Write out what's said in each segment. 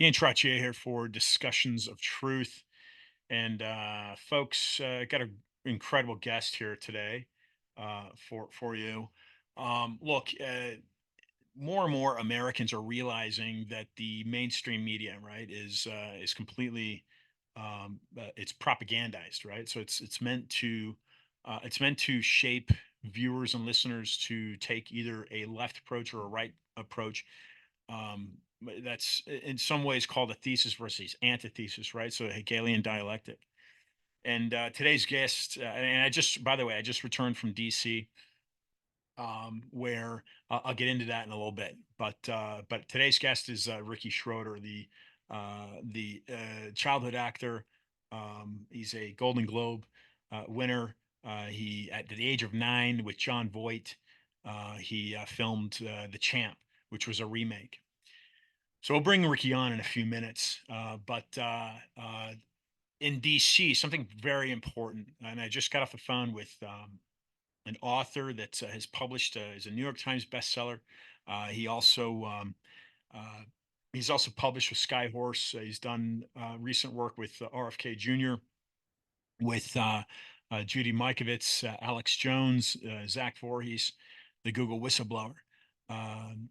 Ian Trottier here for Discussions of Truth. And folks, got an incredible guest here today for you. Look, more and more Americans are realizing that the mainstream media, right, is completely it's propagandized, right? So it's meant to shape viewers and listeners to take either a left approach or a right approach. That's in some ways called a thesis versus antithesis, right? So Hegelian dialectic. And today's guest, and I just, by the way, I just returned from DC, where I'll get into that in a little bit. But today's guest is Ricky Schroder, the childhood actor. He's a Golden Globe winner. He at the age of 9 with John Voight, he filmed The Champ, which was a remake. So we'll bring Ricky on in a few minutes. But in DC, something very important, and I just got off the phone with an author that has published, is a New York Times bestseller. He also uh, he's also published with Skyhorse. He's done recent work with RFK Jr., with Judy Mikovits, Alex Jones, Zach Voorhees, the Google whistleblower. Um,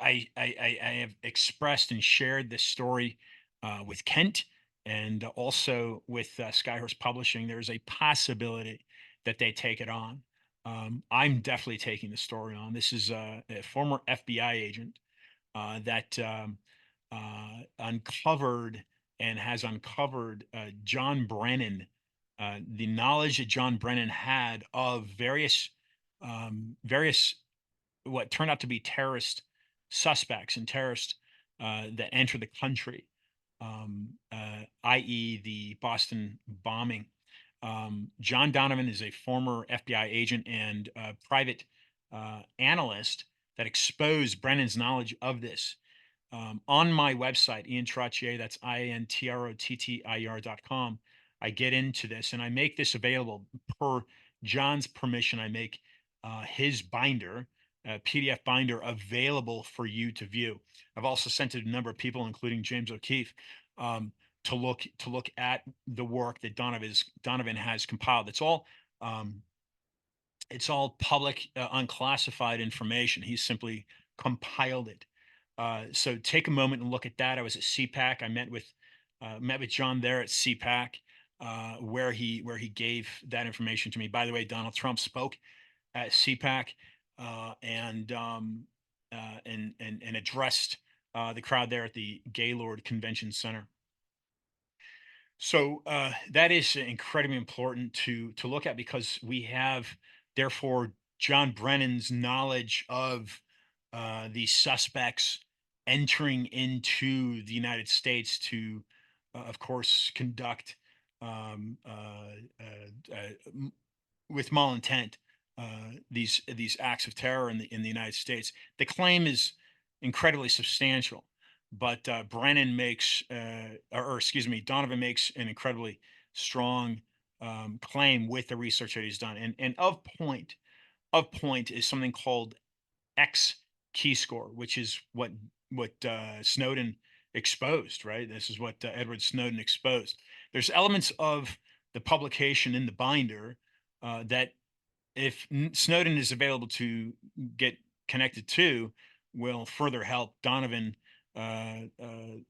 I have expressed and shared this story with Kent and also with Skyhorse Publishing. There's a possibility that they take it on. I'm definitely taking the story on. This is a former FBI agent that uncovered and has uncovered John Brennan, the knowledge that John Brennan had of various what turned out to be terrorist suspects and terrorists that entered the country, i.e., the Boston bombing. John Donovan is a former FBI agent and private analyst that exposed Brennan's knowledge of this. On my website, Ian Trottier, that's INTROTTIER.com, I get into this and I make this available per John's permission. I make his binder, PDF binder, available for you to view. I've also sent it to a number of people, including James O'Keefe, um, to look at the work that Donovan has compiled. Um, it's all public, unclassified information. He's simply compiled it. So take a moment and look at that. I was at CPAC. I met with John there at CPAC, where he gave that information to me. By the way, Donald Trump spoke at CPAC and addressed the crowd there at the Gaylord Convention Center. So that is incredibly important to look at because we have, therefore, John Brennan's knowledge of these suspects entering into the United States to, of course, conduct um, uh, m- with malintent these acts of terror in the United States. The claim is incredibly substantial, but Brennan makes, or excuse me, Donovan makes an incredibly strong claim with the research that he's done. And of point is something called X key score, which is what Snowden exposed. Right, this is what Edward Snowden exposed. There's elements of the publication in the binder that if Snowden is available to get connected to, will further help Donovan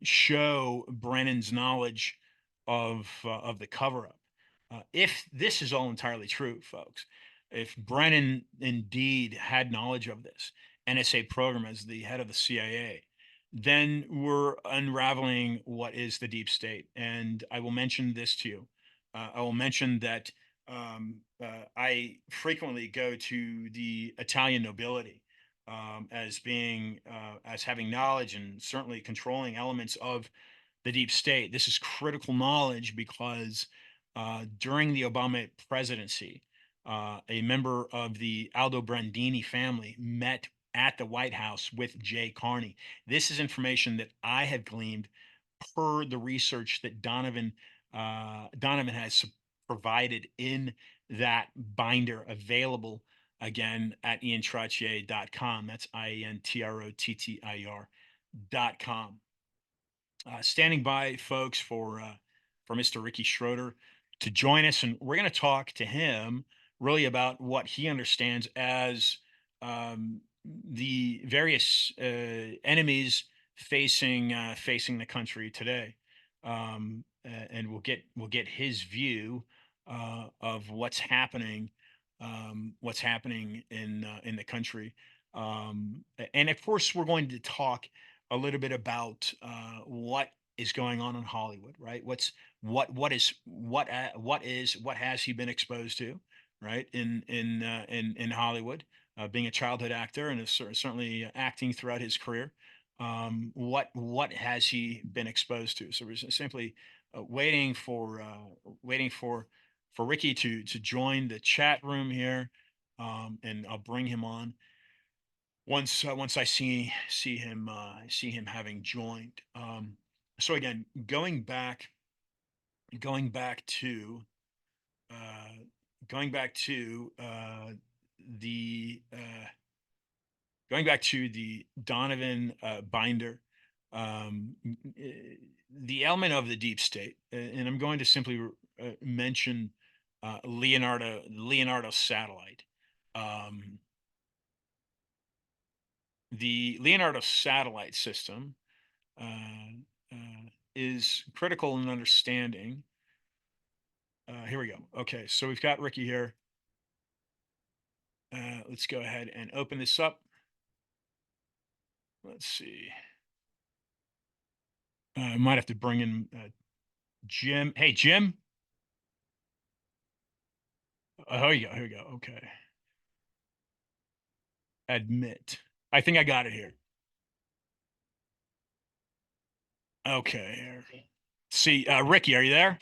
show Brennan's knowledge of the cover up. If this is all entirely true, folks, if Brennan indeed had knowledge of this NSA program as the head of the CIA, then we're unraveling what is the deep state. And I will mention this to you. I will mention that I frequently go to the Italian nobility as having knowledge and certainly controlling elements of the deep state. This is critical knowledge because during the Obama presidency, a member of the Aldo Brandini family met at the White House with Jay Carney. This is information that I have gleaned per the research that Donovan has provided in that binder, available again at iantrottier.com. That's INTROTTIER.com. standing by, folks, for Mr. Ricky Schroder to join us, and we're going to talk to him really about what he understands as the various enemies facing the country today, and we'll get his view of what's happening in the country, and of course we're going to talk a little bit about what is going on in Hollywood, right? What has he been exposed to, right? In Hollywood, being a childhood actor and certainly acting throughout his career. What has he been exposed to? So we're simply waiting for Ricky to join the chat room here, and I'll bring him on once I see him having joined. So again, going back to uh, going back to the going back to the Donovan binder, the element of the deep state, and I'm going to simply mention Leonardo satellite. Um, the Leonardo satellite system uh, is critical in understanding. Here we go. Okay, so we've got Ricky here. Let's go ahead and open this up. Let's see. I might have to bring in Jim. Hey, Jim. Oh, here you go. Here we go. Okay. Admit. I think I got it here. Okay. Here. See, Ricky, are you there?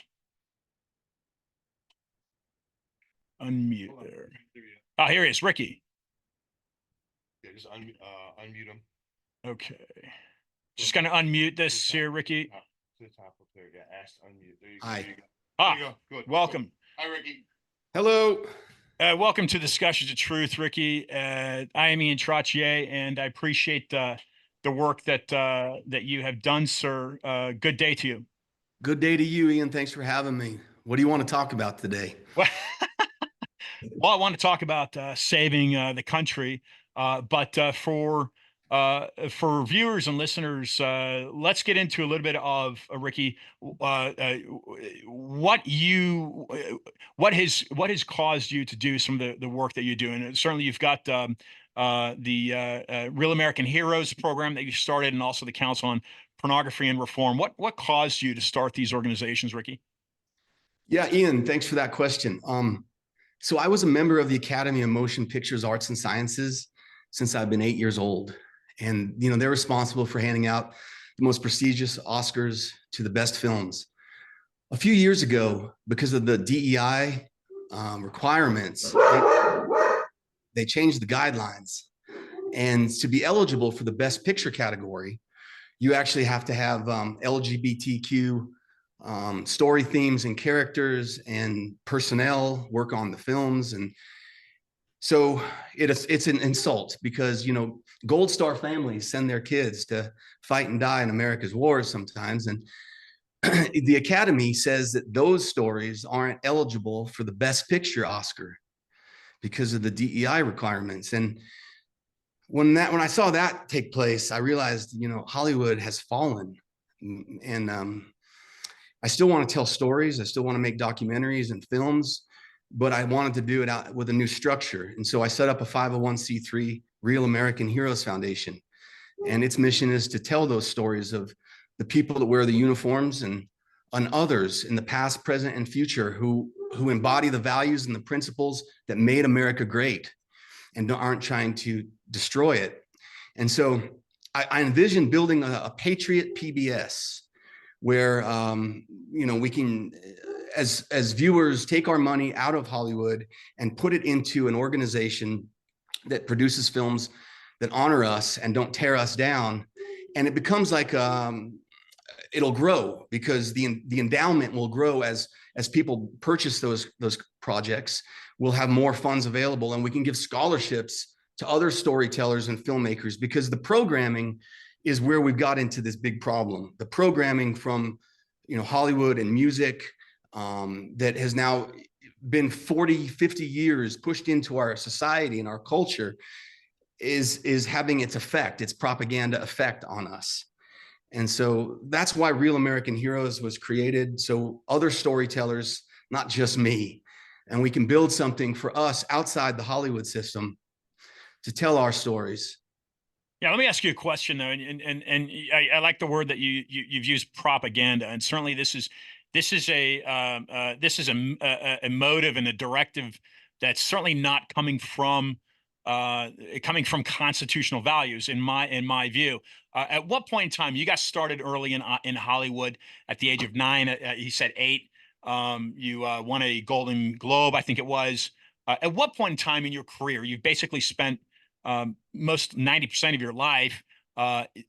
Unmute there. Oh, here he is, Ricky. Yeah, just unmute him. Okay. Just gonna unmute this here, Ricky. To the top up there. Yeah, ask to unmute. There you go. Hi. There you go. Ah, There you go. Good. welcome. Hi, Ricky. Hello. Welcome to Discussions of Truth, Ricky. I am Ian Trottier, and I appreciate the work that you have done, sir. Good day to you. Good day to you, Ian. Thanks for having me. What do you want to talk about today? Well, well, I want to talk about saving the country, but for viewers and listeners, let's get into a little bit of Ricky. What you what has caused you to do some of the work that you do, and certainly you've got the Real American Heroes program that you started, and also the Council on Pornography and Reform. What caused you to start these organizations, Ricky? Yeah, Ian, thanks for that question. So I was a member of the Academy of Motion Pictures Arts and Sciences since I've been 8 years old. And, they're responsible for handing out the most prestigious Oscars to the best films. A few years ago, because of the DEI requirements, they changed the guidelines. And to be eligible for the Best Picture category, you actually have to have LGBTQ story themes and characters and personnel work on the films. And so it's an insult because, Gold Star families send their kids to fight and die in America's wars sometimes. And the Academy says that those stories aren't eligible for the Best Picture Oscar because of the DEI requirements. And when I saw that take place, I realized, Hollywood has fallen. And I still want to tell stories. I still want to make documentaries and films, but I wanted to do it out with a new structure. And so I set up a 501c3 Real American Heroes Foundation. And its mission is to tell those stories of the people that wear the uniforms and others in the past, present, and future who embody the values and the principles that made America great and aren't trying to destroy it. And so I envision building a Patriot PBS where we can, as viewers, take our money out of Hollywood and put it into an organization that produces films that honor us and don't tear us down. And it becomes like it'll grow because the endowment will grow as people purchase those projects. We'll have more funds available, and we can give scholarships to other storytellers and filmmakers because the programming is where we've got into this big problem. The programming from, Hollywood and music that has now been 40, 50 years pushed into our society and our culture is having its effect, its propaganda effect on us. And so that's why Real American Heroes was created. So other storytellers, not just me, and we can build something for us outside the Hollywood system to tell our stories. Yeah, let me ask you a question though, and I like the word that you've used, propaganda, and certainly this is a motive and a directive that's certainly not coming from constitutional values in my view. At what point in time you got started early in Hollywood at the age of 9? He said 8. You won a Golden Globe, I think it was. At what point in time in your career you've basically spent most 90% of your life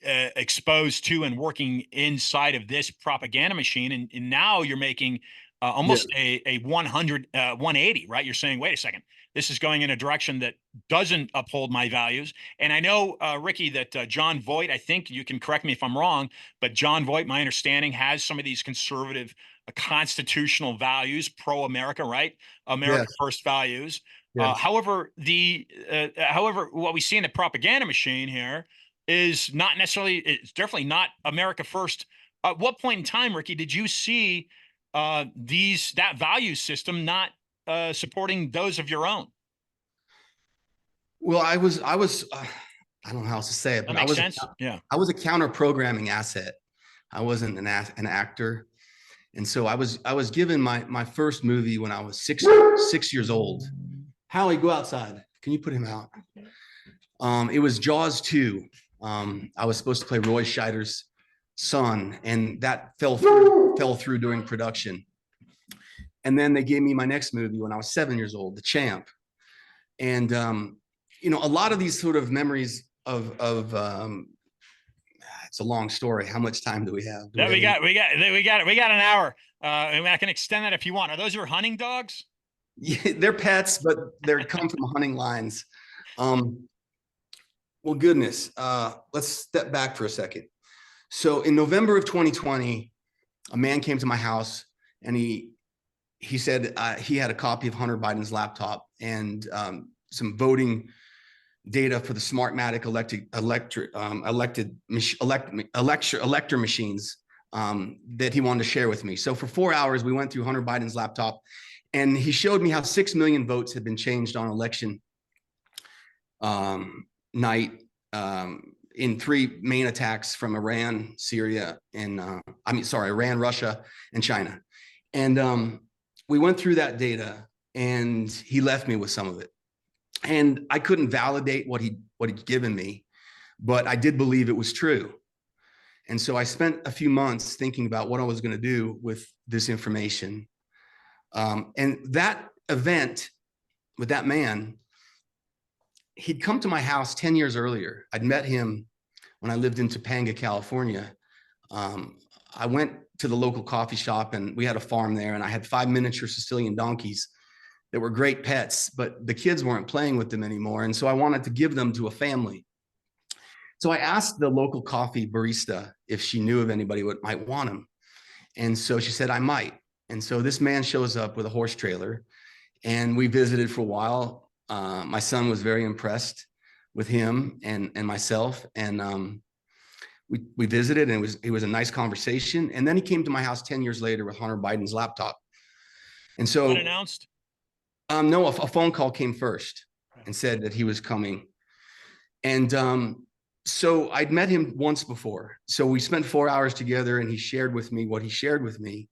exposed to and working inside of this propaganda machine, and now you're making Yeah. almost a 180, right? You're saying, wait a second, this is going in a direction that doesn't uphold my values. And I know, Ricky, that John Voight, I think you can correct me if I'm wrong, but John Voight, my understanding, has some of these conservative constitutional values, pro-America, right? America Yes. first values. Yes. However, what we see in the propaganda machine here is not necessarily, it's definitely not America first. At what point in time, Ricky, did you see that value system not supporting those of your own? Well, I don't know how else to say it, That but makes sense. Yeah. I was a counter programming asset. I wasn't an actor. And so I was given my first movie when I was 6 years old. Howie, go outside. Can you put him out? It was Jaws 2. I was supposed to play Roy Scheider's son, and that fell through during production. And then they gave me my next movie when I was 7 years old, The Champ. And a lot of these sort of memories of it's a long story. How much time do we have? That we got an hour. And I can extend that if you want. Are those your hunting dogs? Yeah, they're pets, but they're come from hunting lines. Well, goodness, let's step back for a second. So in November of 2020, a man came to my house and he said he had a copy of Hunter Biden's laptop and some voting data for the Smartmatic elector machines that he wanted to share with me. So for 4 hours, we went through Hunter Biden's laptop, and he showed me how 6 million votes had been changed on election night in 3 main attacks from Iran, Syria, and Iran, Russia, and China. And we went through that data, and he left me with some of it. And I couldn't validate what he'd given me, but I did believe it was true. And so I spent a few months thinking about what I was going to do with this information. And that event with that man, he'd come to my house 10 years earlier. I'd met him when I lived in Topanga, California. I went to the local coffee shop, and we had a farm there, and I had 5 miniature Sicilian donkeys that were great pets, but the kids weren't playing with them anymore. And so I wanted to give them to a family. So I asked the local coffee barista if she knew of anybody who might want them. And so she said, I might. And so this man shows up with a horse trailer, and we visited for a while. My son was very impressed with him and myself. And we visited, and it was a nice conversation. And then he came to my house 10 years later with Hunter Biden's laptop. And so Unannounced? No, a phone call came first and said that he was coming. And so I'd met him once before. So we spent 4 hours together, and he shared with me what he shared with me.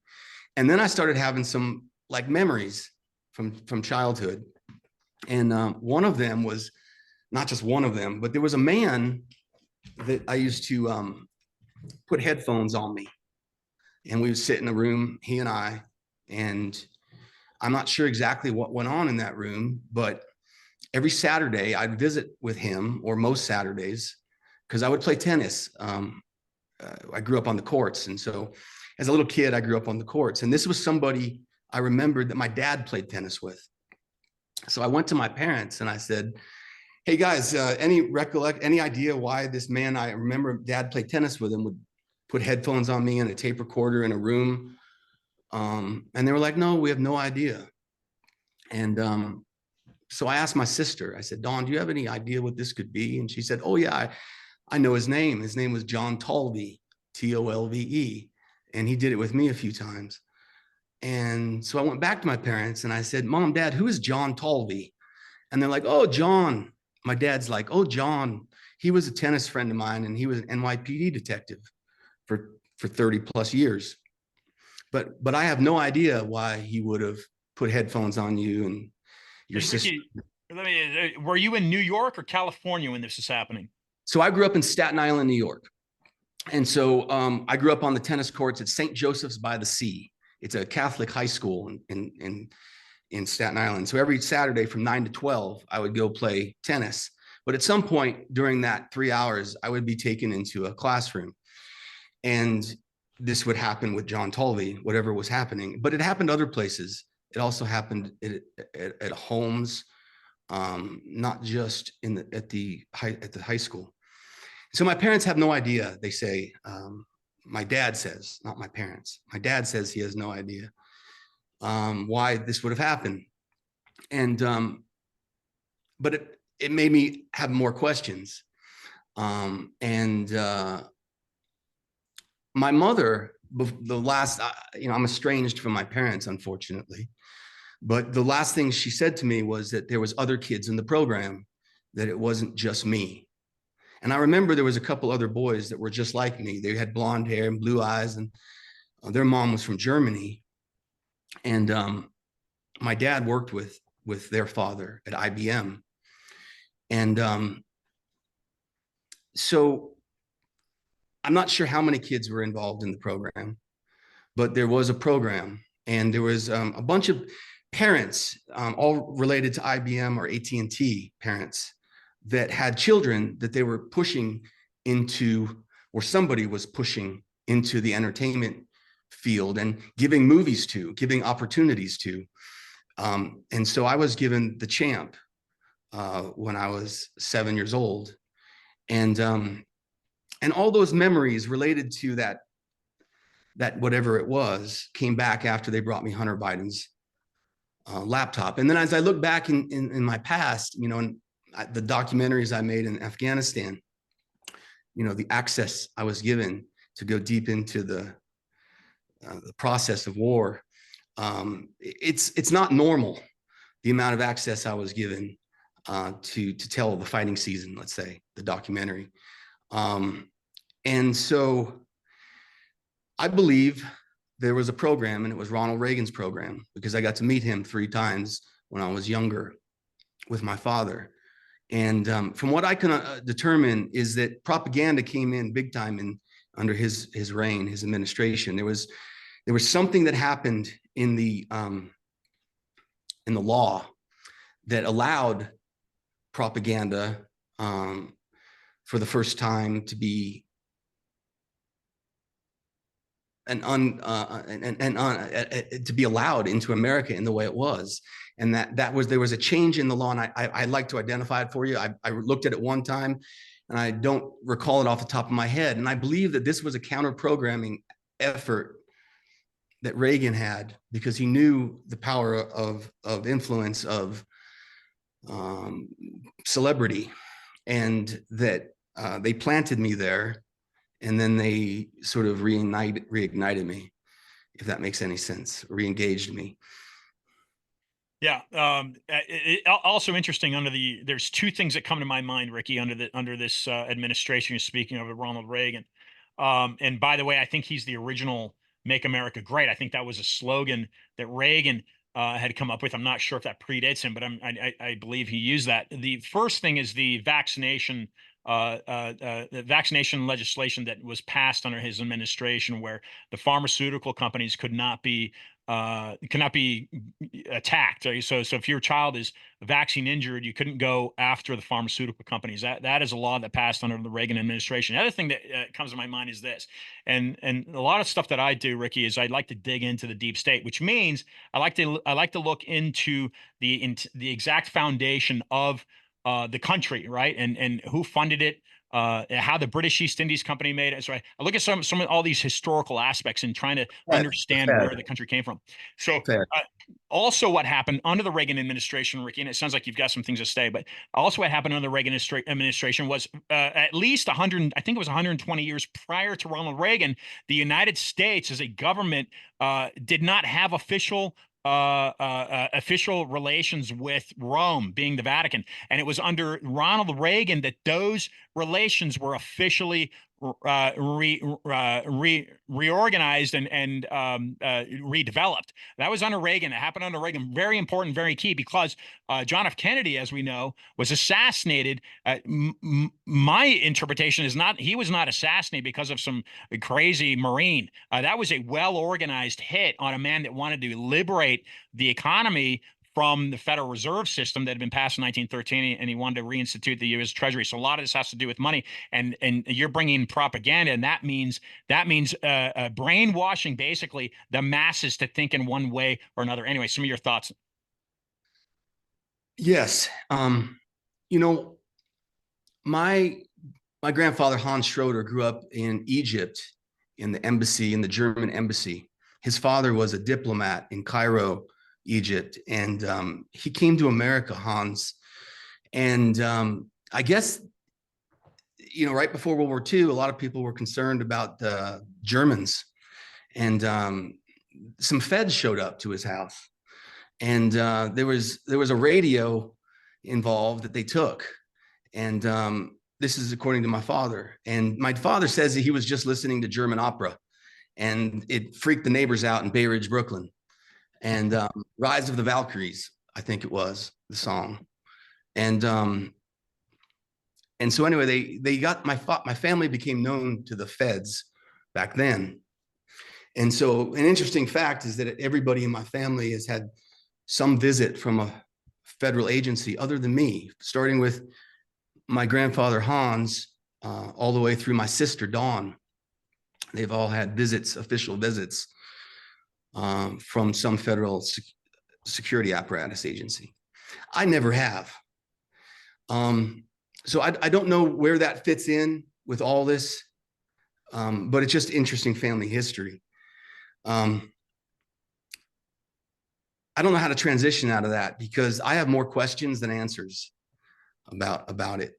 And then I started having some like memories from childhood. And one of them was, not just one of them, but there was a man that I used to put headphones on me. And we would sit in a room, he and I, and I'm not sure exactly what went on in that room, but every Saturday I'd visit with him, or most Saturdays, because I would play tennis. I grew up on the courts. And so as a little kid, I grew up on the courts. And this was somebody I remembered that my dad played tennis with. So I went to my parents and I said, Hey guys, any idea why this man, I remember dad played tennis with him, would put headphones on me and a tape recorder in a room? And they were like, no, we have no idea. And so I asked my sister, I said, Dawn, do you have any idea what this could be? And she said, oh yeah, I know his name. His name was John Tolve, Tolve. And he did it with me a few times. And so I went back to my parents and I said, Mom, Dad, who is John Tolve? And they're like, oh, John. My dad's like, oh, John. He was a tennis friend of mine and he was an NYPD detective for 30 plus years. But I have no idea why he would have put headphones on you and your Hey, sister. Ricky, were you in New York or California when this is happening? So I grew up in Staten Island, New York. And so I grew up on the tennis courts at St. Joseph's by the Sea. It's a Catholic high school in Staten Island. So every Saturday from 9 to 12, I would go play tennis. But at some point during that 3 hours, I would be taken into a classroom. And this would happen with John Tolve, whatever was happening. But it happened other places. It also happened at homes, not just at the high school. So my parents have no idea. They say, my dad says, not my parents. My dad says he has no idea why this would have happened. And but it made me have more questions. And my mother, the last, I'm estranged from my parents, unfortunately. But the last thing she said to me was that there was other kids in the program, that it wasn't just me. And I remember there was a couple other boys that were just like me. They had blonde hair and blue eyes, and their mom was from Germany. And my dad worked with their father at IBM. And so I'm not sure how many kids were involved in the program, but there was a program, and there was a bunch of parents, all related to IBM or AT&T parents, that had children that they were pushing into, or somebody was pushing into the entertainment field and giving movies to, giving opportunities to. And so I was given the champ when I was 7 years old. And all those memories related to that whatever it was came back after they brought me Hunter Biden's laptop. And then as I look back in my past, and the documentaries I made in Afghanistan, the access I was given to go deep into the process of war, it's not normal, the amount of access I was given to tell the fighting season, let's say, the documentary. And so I believe there was a program, and it was Ronald Reagan's program, because I got to meet him 3 times when I was younger with my father. And from what I can determine is that propaganda came in big time under his reign, his administration. There was something that happened in the law that allowed propaganda for the first time to be to be allowed into America in the way it was. And there was a change in the law, and I'd like to identify it for you. I looked at it one time, and I don't recall it off the top of my head. And I believe that this was a counter-programming effort that Reagan had, because he knew the power of influence of celebrity, and that they planted me there, and then they sort of reignited me, if that makes any sense, re-engaged me. Yeah. Also interesting, there's 2 things that come to my mind, Ricky, under this administration you're speaking of, Ronald Reagan. And by the way, I think he's the original "Make America Great." I think that was a slogan that Reagan had come up with. I'm not sure if that predates him, but I believe he used that. The first thing is the vaccination legislation that was passed under his administration, where the pharmaceutical companies cannot be attacked. Right? So if your child is vaccine injured, you couldn't go after the pharmaceutical companies. That is a law that passed under the Reagan administration. The other thing that comes to my mind is this, and a lot of stuff that I do, Ricky, is I'd like to dig into the deep state, which means I like to look into the exact foundation of the country, right? And who funded it, how the British East Indies Company made it. So I look at some of all these historical aspects and trying to The understand where Fed. the country came from. So Fed. uh, also what happened under the Reagan administration, Ricky, and it sounds like you've got some things to say, but also what happened under the Reagan administration was at least 100, I think it was 120 years prior to Ronald Reagan, the United States as a government did not have official relations with Rome, being the Vatican. And it was under Ronald Reagan that those relations were officially reorganized and redeveloped. That was under Reagan. It happened under Reagan. Very important, very key, because John F. Kennedy, as we know, was assassinated. My interpretation is not he was not assassinated because of some crazy Marine. That was a well-organized hit on a man that wanted to liberate the economy from the Federal Reserve System that had been passed in 1913, and he wanted to reinstitute the U.S. Treasury. So a lot of this has to do with money, and you're bringing propaganda, and that means brainwashing basically the masses to think in one way or another. Anyway, some of your thoughts. Yes. You know, my grandfather Hans Schroder grew up in Egypt in the embassy, in the German embassy. His father was a diplomat in Cairo, Egypt, and he came to America, Hans. And I guess, you know, right before World War II, a lot of people were concerned about the Germans, and some feds showed up to his house, and there was a radio involved that they took, and this is according to my father. And my father says that he was just listening to German opera, and it freaked the neighbors out in Bay Ridge, Brooklyn. And Rise of the Valkyries, I think it was the song. And so anyway, they got my family became known to the feds back then. And so an interesting fact is that everybody in my family has had some visit from a federal agency other than me, starting with my grandfather Hans, all the way through my sister Dawn. They've all had visits, official visits, from some federal security apparatus agency. I never have. So I don't know where that fits in with all this, but it's just interesting family history. I don't know how to transition out of that because I have more questions than answers about it.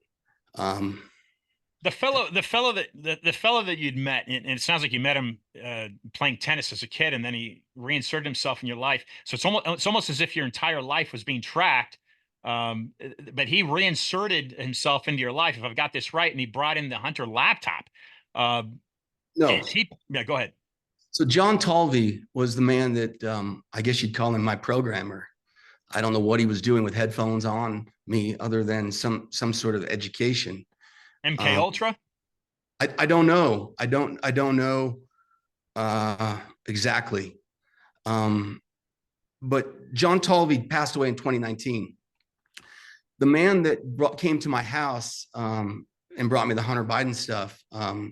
The fellow that you'd met, and it sounds like you met him playing tennis as a kid, and then he reinserted himself in your life. So it's almost as if your entire life was being tracked, but he reinserted himself into your life, if I've got this right, and he brought in the Hunter laptop. No. Yeah, go ahead. So John Talvey was the man that I guess you'd call him my programmer. I don't know what he was doing with headphones on me other than some sort of education. MK Ultra? I don't know. I don't know exactly. But John Talvey passed away in 2019. The man that came to my house and brought me the Hunter Biden stuff,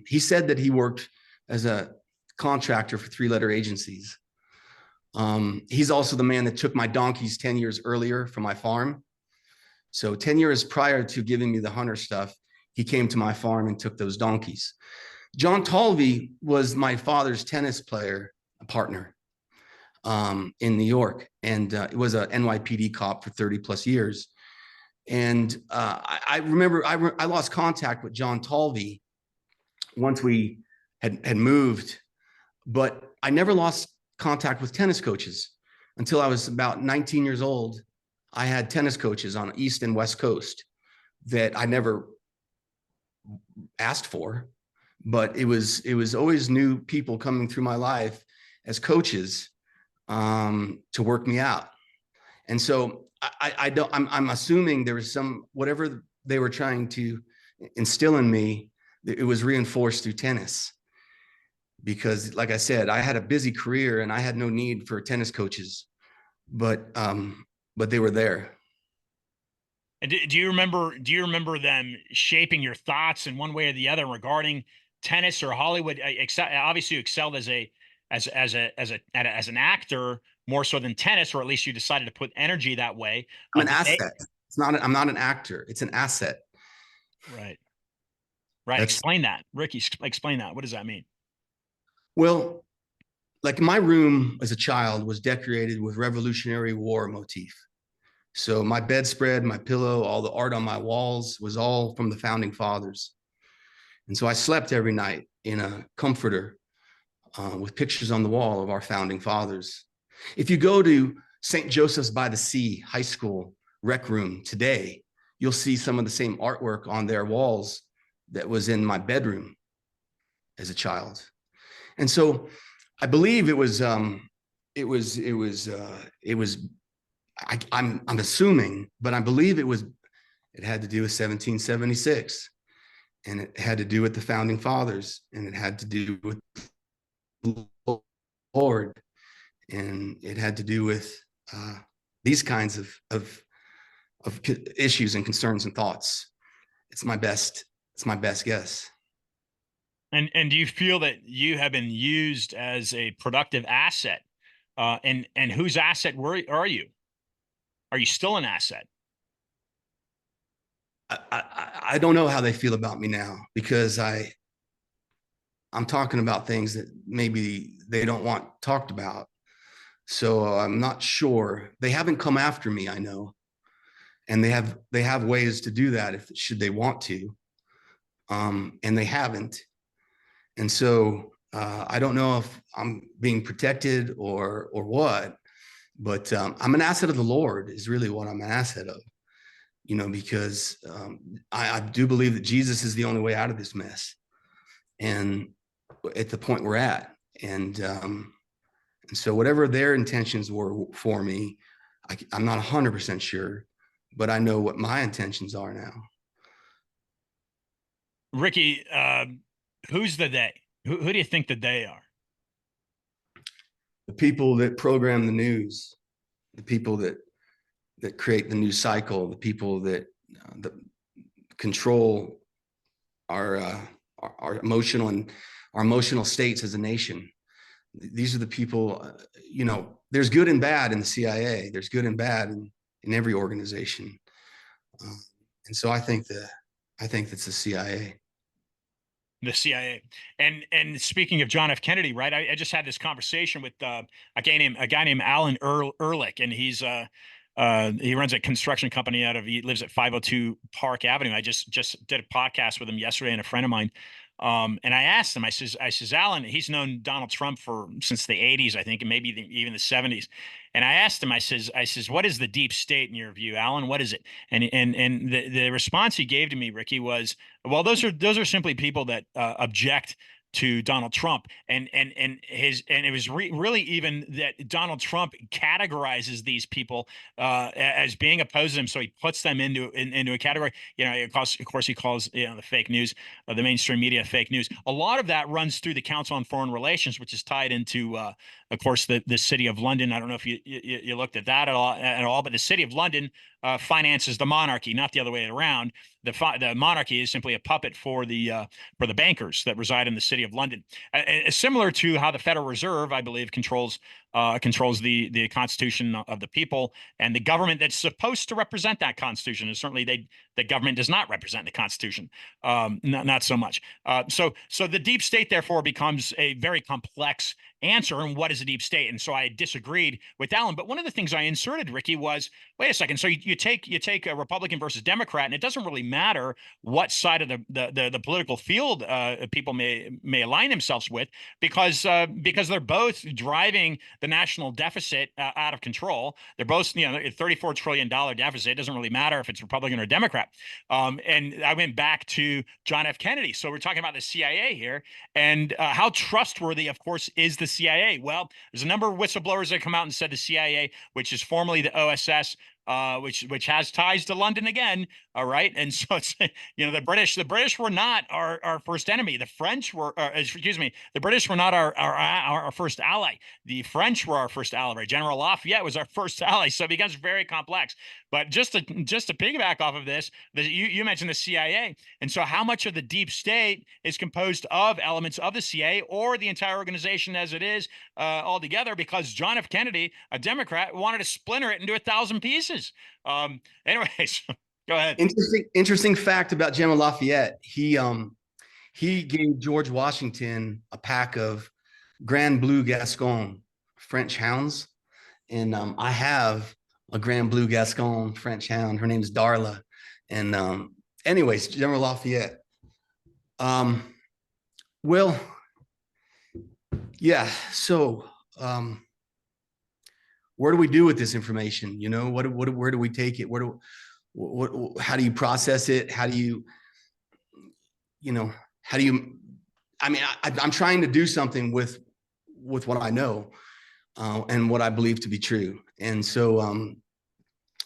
he said that he worked as a contractor for 3-letter agencies. He's also the man that took my donkeys 10 years earlier from my farm. So 10 years prior to giving me the Hunter stuff, he came to my farm and took those donkeys. John Talvey was my father's tennis player, a partner in New York, and it was a NYPD cop for 30 plus years. And I remember I lost contact with John Talvey once we had moved, but I never lost contact with tennis coaches until I was about 19 years old. I had tennis coaches on East and West Coast that I never asked for, but it was always new people coming through my life as coaches to work me out. And so I'm assuming there was whatever they were trying to instill in me, it was reinforced through tennis. Because like I said, I had a busy career and I had no need for tennis coaches, but they were there. And do you remember them shaping your thoughts in one way or the other regarding tennis or Hollywood? Obviously, you excelled as an actor more so than tennis, or at least you decided to put energy that way. I'm an asset. I'm not an actor. It's an asset. Right. Right. That's Explain that. Ricky, explain that. What does that mean? well, like my room as a child was decorated with Revolutionary War motif. So my bedspread, my pillow, all the art on my walls was all from the founding fathers. And so I slept every night in a comforter with pictures on the wall of our founding fathers. If you go to St. Joseph's by the Sea High School rec room today, you'll see some of the same artwork on their walls that was in my bedroom as a child. And so I believe it was I'm assuming, but I believe it had to do with 1776, and it had to do with the founding fathers, and it had to do with the Lord, and it had to do with these kinds of issues and concerns and thoughts. It's my best guess. And do you feel that you have been used as a productive asset? And whose asset are you? Are you still an asset? I don't know how they feel about me now, because I'm talking about things that maybe they don't want talked about. So I'm not sure. They haven't come after me, I know, and they have ways to do that if should they want to, and they haven't. And so I don't know if I'm being protected or what, but I'm an asset of the Lord is really what I'm an asset of, because I do believe that Jesus is the only way out of this mess, and at the point we're at, and so whatever their intentions were for me, I'm not 100% sure, but I know what my intentions are now. Ricky, who's the they? Who do you think the they are? The people that program the news, the people that create the news cycle, the people that control our emotional and our emotional states as a nation. These are the people, there's good and bad in the CIA. There's good and bad in every organization. And so I think that's the CIA. The CIA. And speaking of John F. Kennedy, right? I just had this conversation with a guy named Alan Ehrlich, and he runs a construction company he lives at 502 Park Avenue. I just did a podcast with him yesterday, and a friend of mine. And I asked him, I says, Alan, he's known Donald Trump since the 80s, I think, and maybe even the 70s. And I asked him, I says, what is the deep state in your view, Alan? What is it? And the response he gave to me, Ricky, was, well, those are simply people that object to Donald Trump, and it was really even that Donald Trump categorizes these people as being opposed to him, so he puts them into a category. Of course, he calls the fake news, the mainstream media, fake news. A lot of that runs through the Council on Foreign Relations, which is tied into, of course, the City of London. I don't know if you looked at that at all, but the City of London finances the monarchy, not the other way around. The monarchy is simply a puppet for the bankers that reside in the City of London. Similar to how the Federal Reserve, I believe, controls the Constitution of the people, and the government that's supposed to represent that Constitution. And certainly the government does not represent the Constitution, not so much. So the deep state therefore becomes a very complex answer. And what is a deep state? And so I disagreed with Alan. But one of the things I inserted, Ricky, was, wait a second. So you take a Republican versus Democrat, and it doesn't really matter what side of the political field people may align themselves with, because they're both driving the national deficit out of control. They're both, $34 trillion deficit. It doesn't really matter if it's Republican or Democrat. And I went back to John F. Kennedy. So we're talking about the CIA here, and how trustworthy, of course, is the CIA? Well, there's a number of whistleblowers that come out and said the CIA, which is formerly the OSS, which has ties to London again. All right, and so it's the British were not our first enemy. The French were, excuse me, the British were not our first ally. The French were our first ally. General Lafayette was our first ally. So it becomes very complex. But just to piggyback off of this, you mentioned the CIA, and so how much of the deep state is composed of elements of the CIA or the entire organization as it is altogether? Because John F. Kennedy, a Democrat, wanted to splinter it into 1,000 pieces. sources. Anyways, go ahead. Interesting fact about General Lafayette. He gave George Washington a pack of Grand Blue Gascon French hounds. And I have a Grand Blue Gascon French hound. Her name is Darla. And anyways, General Lafayette. Well, yeah. So where do we do with this information? You know, where do we take it? How do you process it? How do you, I mean, I'm trying to do something with what I know and what I believe to be true. And so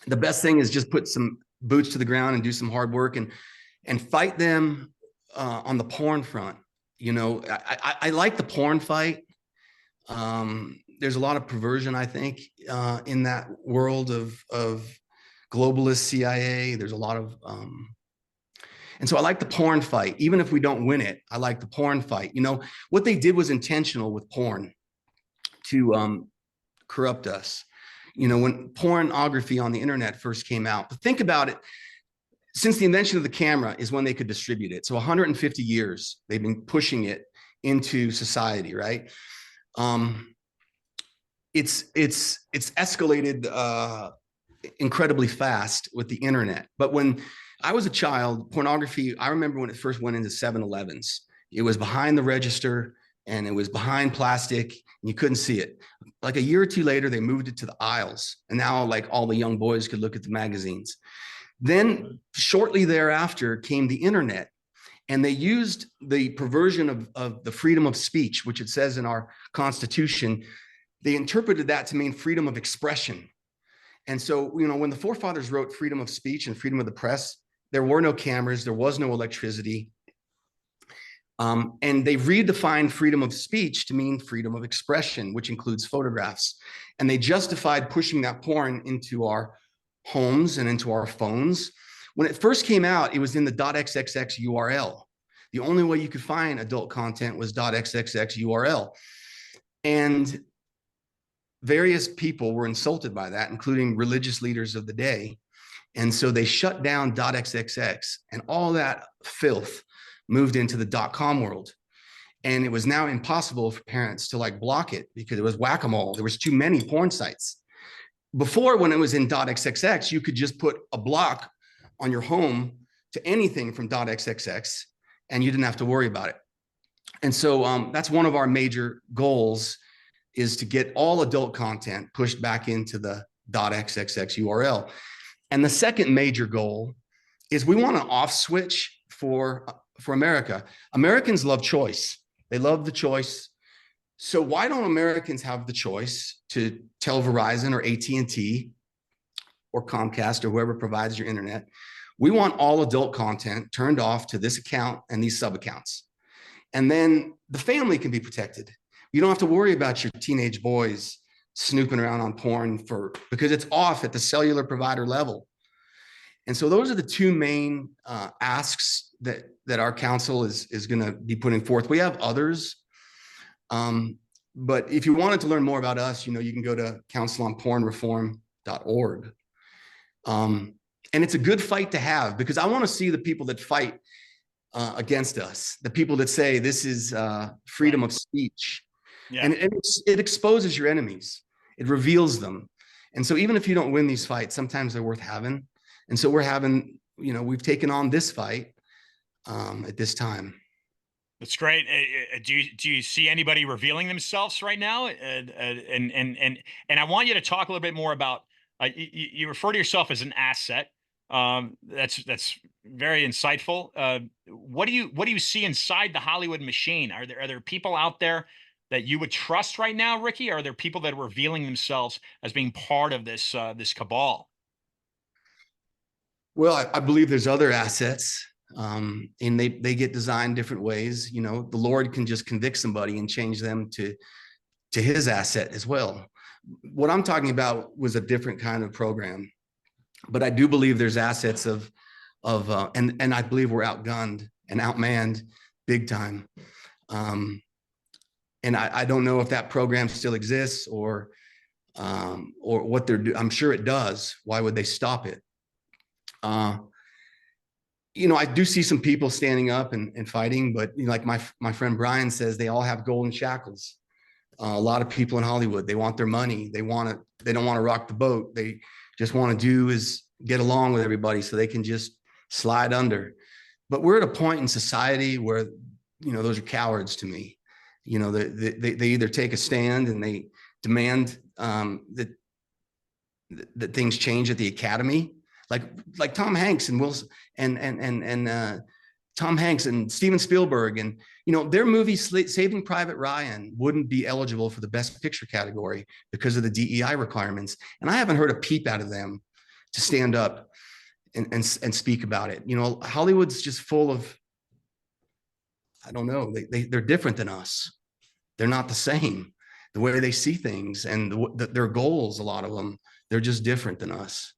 the best thing is just put some boots to the ground and do some hard work and fight them on the porn front. You know, I like the porn fight. There's a lot of perversion, I think, in that world of globalist CIA. There's a lot of, and so I like the porn fight. Even if we don't win it, I like the porn fight. You know, what they did was intentional with porn to corrupt us. You know, when pornography on the internet first came out, but think about it, since the invention of the camera is when they could distribute it. So 150 years, they've been pushing it into society, right? It's escalated incredibly fast with the internet. But when I was a child, pornography, I remember when it first went into 7-Elevens. It was behind the register and it was behind plastic and you couldn't see it. Like a year or two later, they moved it to the aisles. And now like all the young boys could look at the magazines. Then shortly thereafter came the internet, and they used the perversion of the freedom of speech, which it says in our Constitution. They interpreted that to mean freedom of expression. And so, you know, when the forefathers wrote freedom of speech and freedom of the press, there were no cameras, there was no electricity. And they redefined freedom of speech to mean freedom of expression, which includes photographs. And they justified pushing that porn into our homes and into our phones. When it first came out, it was in the .xxx URL. The only way you could find adult content was .xxx URL. And various people were insulted by that, including religious leaders of the day. And so they shut down .xxx, and all that filth moved into the .com world. And it was now impossible for parents to like block it because it was whack-a-mole. There was too many porn sites. Before, when it was in .xxx, you could just put a block on your home to anything from .xxx, and you didn't have to worry about it. And so that's one of our major goals, is to get all adult content pushed back into the .xxx URL. And the second major goal is we want to off switch for America. Americans love choice. They love the choice. So why don't Americans have the choice to tell Verizon or AT&T or Comcast or whoever provides your internet, we want all adult content turned off to this account and these sub accounts. And then the family can be protected. You don't have to worry about your teenage boys snooping around on porn because it's off at the cellular provider level. And so those are the two main asks that our council is going to be putting forth. We have others. But if you wanted to learn more about us, you know, you can go to councilonpornreform.org. And it's a good fight to have, because I want to see the people that fight against us, the people that say this is freedom of speech. Yeah. And it exposes your enemies. It reveals them. And so even if you don't win these fights, sometimes they're worth having. And so we're having, you know, we've taken on this fight at this time. That's great. Do you see anybody revealing themselves right now? And I want you to talk a little bit more about. You refer to yourself as an asset. That's very insightful. What do you see inside the Hollywood machine? Are there people out there that you would trust right now, Ricky? Or are there people that are revealing themselves as being part of this this cabal? Well, I believe there's other assets. And they get designed different ways. You know, the Lord can just convict somebody and change them to his asset as well. What I'm talking about was a different kind of program, but I do believe there's assets and I believe we're outgunned and outmanned big time. And I don't know if that program still exists, or or what they're doing. I'm sure it does. Why would they stop it? I do see some people standing up and fighting, but like my friend Brian says, they all have golden shackles. A lot of people in Hollywood, they want their money. They don't want to rock the boat. They just want to do is get along with everybody so they can just slide under. But we're at a point in society where, those are cowards to me. They either take a stand and they demand that things change at the academy, like Tom Hanks and Wilson and Tom Hanks and Steven Spielberg, and their movie Saving Private Ryan wouldn't be eligible for the Best Picture category because of the DEI requirements, and I haven't heard a peep out of them to stand up and speak about it. Hollywood's just full of, I don't know, they're different than us. They're not the same. The way they see things and their goals, a lot of them, they're just different than us.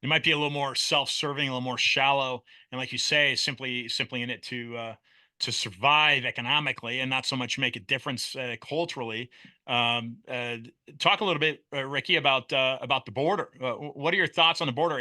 It might be a little more self-serving, a little more shallow, and like you say, simply in it to survive economically and not so much make a difference culturally. Um, uh, Talk a little bit, Ricky, about the border. What are your thoughts on the border?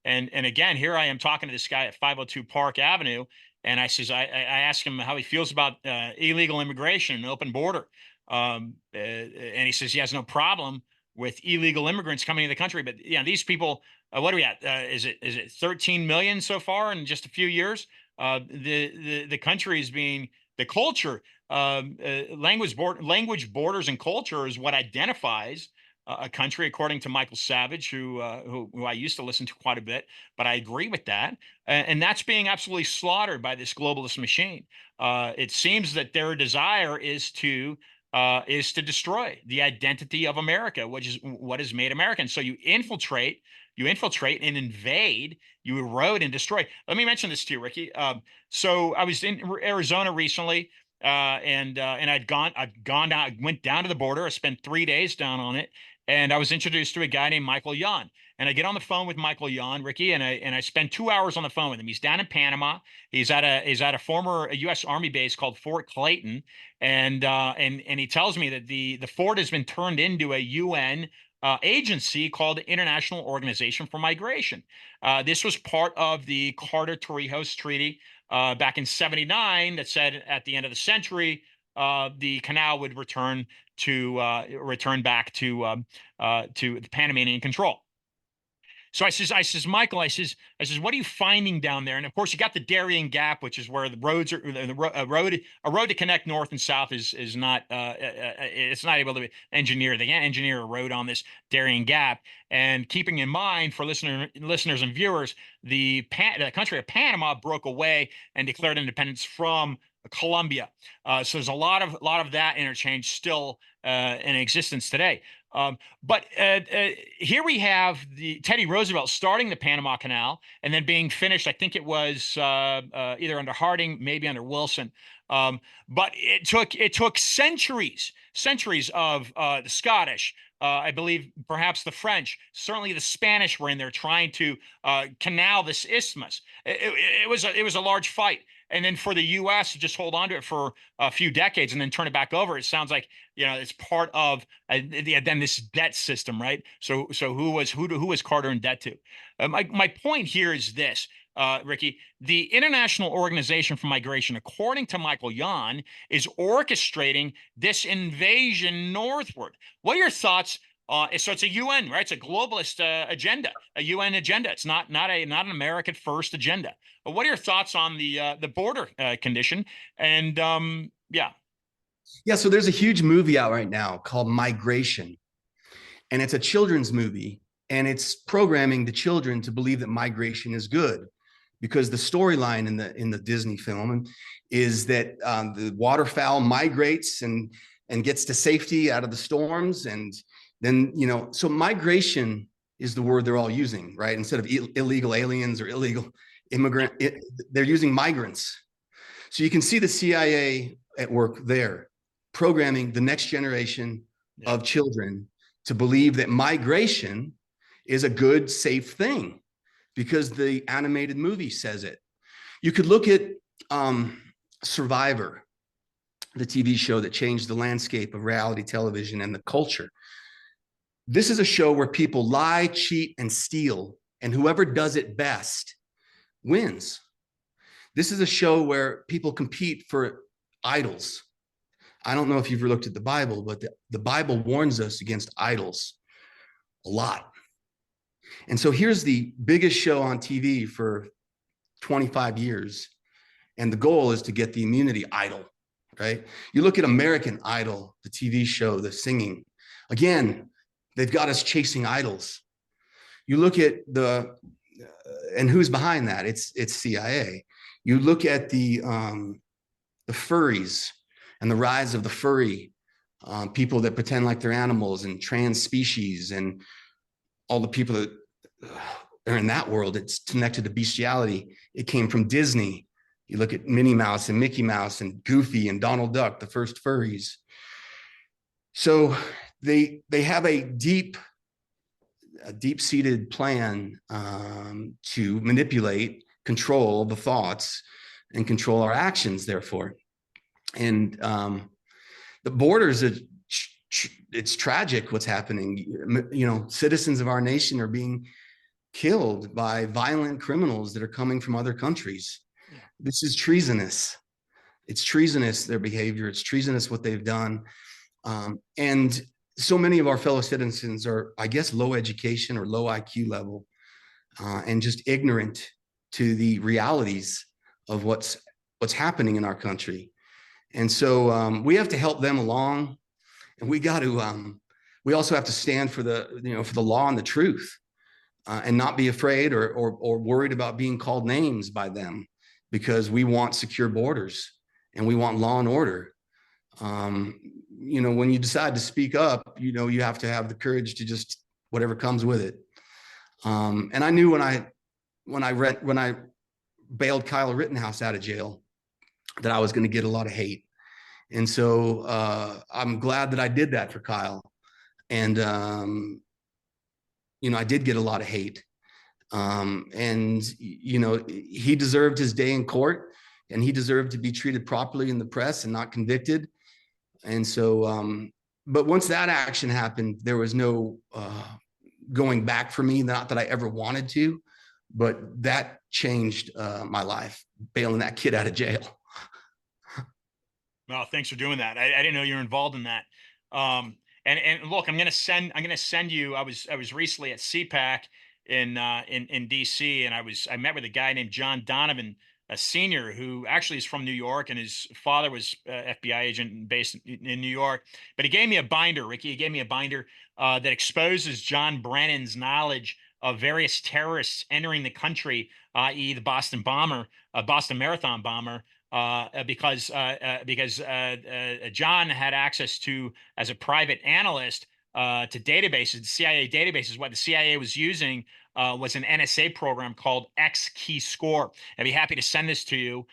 And again, here I am talking to this guy at 502 Park Avenue, and I asked him how he feels about illegal immigration and open border, and he says he has no problem with illegal immigrants coming to the country, but these people, what are we at? Is it 13 million so far in just a few years? The country is being the culture, language borders and culture is what identifies a country, according to Michael Savage, who I used to listen to quite a bit. But I agree with that, and that's being absolutely slaughtered by this globalist machine. It seems that their desire is to destroy the identity of America, which is what is made American. So you infiltrate and invade, you erode and destroy. Let me mention this to you, Ricky. So I was in Arizona recently, and I've gone down, went down to the border. I spent 3 days down on it, and I was introduced to a guy named Michael Yon. And I get on the phone with Michael Yon, Ricky, and I spend 2 hours on the phone with him. He's down in Panama. He's at a former U.S. Army base called Fort Clayton, and he tells me that the fort has been turned into a UN agency called the International Organization for Migration. This was part of the Carter-Torrijos Treaty back in '79 that said at the end of the century the canal would return back to the Panamanian control. So I says, Michael, I says, what are you finding down there? And of course, you got the Darien Gap, which is where the roads are. A road to connect north and south is not. It's not able to engineer. They can't engineer a road on this Darien Gap. And keeping in mind for listeners and viewers, the country of Panama broke away and declared independence from Colombia. So there's a lot of that interchange still in existence today. But here we have the Teddy Roosevelt starting the Panama Canal and then being finished. I think it was either under Harding, maybe under Wilson. But it took centuries of the Scottish, I believe, perhaps the French, certainly the Spanish were in there trying to canal this isthmus. It was a large fight. And then for the U.S. to just hold on to it for a few decades and then turn it back over, it sounds like it's part of then this debt system, right? So who was Carter in debt to? My point here is this, Ricky: the International Organization for Migration, according to Michael Yon, is orchestrating this invasion northward. What are your thoughts? So it's a UN, right? It's a globalist agenda, a UN agenda. It's not an American first agenda. But what are your thoughts on the border condition? And Yeah, so there's a huge movie out right now called Migration, and it's a children's movie, and it's programming the children to believe that migration is good, because the storyline in the Disney film is that the waterfowl migrates and gets to safety out of the storms, and then so migration is the word they're all using, right? Instead of illegal aliens or illegal immigrant, they're using migrants. So you can see the CIA at work there, programming the next generation of children to believe that migration is a good, safe thing because the animated movie says it. You could look at Survivor, the TV show that changed the landscape of reality television and the culture. This is a show where people lie, cheat, and steal, and whoever does it best wins. This is a show where people compete for idols. I don't know if you've ever looked at the Bible, but the Bible warns us against idols a lot. And so here's the biggest show on TV for 25 years. And the goal is to get the immunity idol, right? You look at American Idol, the TV show, the singing. Again, they've got us chasing idols. You look at and who's behind that? It's CIA. You look at the furries and the rise of the furry people that pretend like they're animals and trans species and all the people that are in that world. It's connected to bestiality. It came from Disney. You look at Minnie Mouse and Mickey Mouse and Goofy and Donald Duck, the first furries. So they have a deep-seated plan to manipulate, control the thoughts, and control our actions, therefore. And the borders, it's tragic what's happening. You know, citizens of our nation are being killed by violent criminals that are coming from other countries. Yeah. This is treasonous. It's treasonous, their behavior. It's treasonous what they've done. And so many of our fellow citizens are, I guess, low education or low IQ level and just ignorant to the realities of what's happening in our country. And so we have to help them along, and we got to. We also have to stand for the law and the truth, and not be afraid or worried about being called names by them, because we want secure borders and we want law and order. You know, when you decide to speak up, you know, you have to have the courage to just whatever comes with it. And I knew when I bailed Kyle Rittenhouse out of jail that I was going to get a lot of hate. And so I'm glad that I did that for Kyle. And, you know, I did get a lot of hate. And, you know, he deserved his day in court, and he deserved to be treated properly in the press and not convicted. And so, but once that action happened, there was no going back for me. Not that I ever wanted to, but that changed my life, bailing that kid out of jail. Well, thanks for doing that. I didn't know you were involved in that. And look, I'm gonna send you. I was recently at CPAC in DC, and I met with a guy named John Donovan, a senior who actually is from New York, and his father was FBI agent based in New York. But he gave me a binder, Ricky. He gave me a binder that exposes John Brennan's knowledge of various terrorists entering the country, i.e., the Boston Marathon bomber. Because John had access to, as a private analyst, to databases, CIA databases. What the CIA was using was an NSA program called X Key Score. I'd be happy to send this to you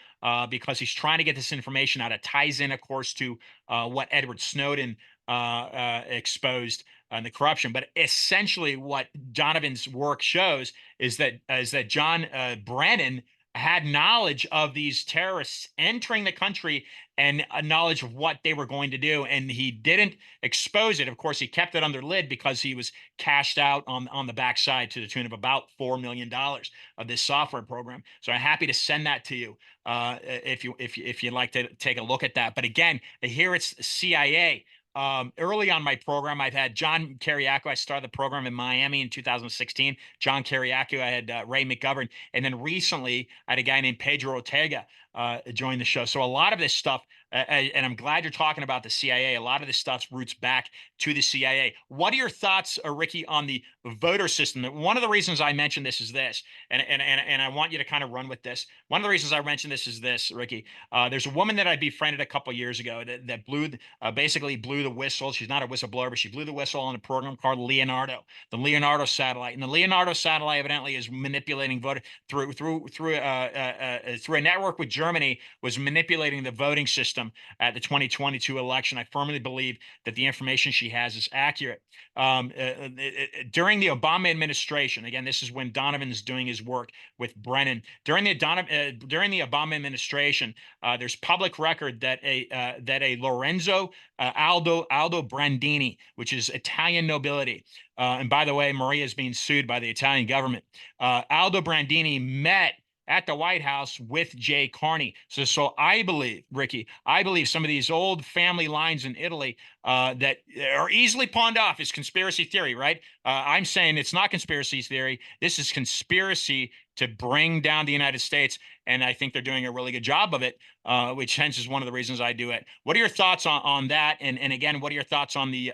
because he's trying to get this information out. It ties in, of course, to what Edward Snowden exposed and the corruption. But essentially, what Donovan's work shows is that John Brennan had knowledge of these terrorists entering the country and a knowledge of what they were going to do, and he didn't expose it. Of course, he kept it under lid because he was cashed out on the backside to the tune of about $4 million of this software program. So I'm happy to send that to you if you'd like to take a look at that. But again, here it's CIA. Early on my program, I've had John Carriaco. I started the program in Miami in 2016. John Carriaco. I had Ray McGovern. And then recently, I had a guy named Pedro Ortega join the show. So a lot of this stuff, and I'm glad you're talking about the CIA, a lot of this stuff roots back to the CIA. What are your thoughts, Ricky, on the voter system? One of the reasons I mentioned this is this, and I want you to kind of run with this. One of the reasons I mentioned this is this, Ricky. There's a woman that I befriended a couple years ago that basically blew the whistle. She's not a whistleblower, but she blew the whistle on a program called Leonardo, the Leonardo satellite. And the Leonardo satellite evidently is manipulating through a network with Germany, was manipulating the voting system system at the 2022 election. I firmly believe that the information she has is accurate. During the Obama administration, again, this is when Donovan's doing his work with Brennan. During the Obama administration, there's public record that a Lorenzo Aldo Brandini, which is Italian nobility. And by the way, Maria is being sued by the Italian government. Aldo Brandini met at the White House with Jay Carney. So I believe, Ricky, I believe some of these old family lines in Italy that are easily pawned off as conspiracy theory, right? I'm saying it's not conspiracy theory. This is conspiracy to bring down the United States. And I think they're doing a really good job of it, which hence is one of the reasons I do it. What are your thoughts on that? And again, what are your thoughts on the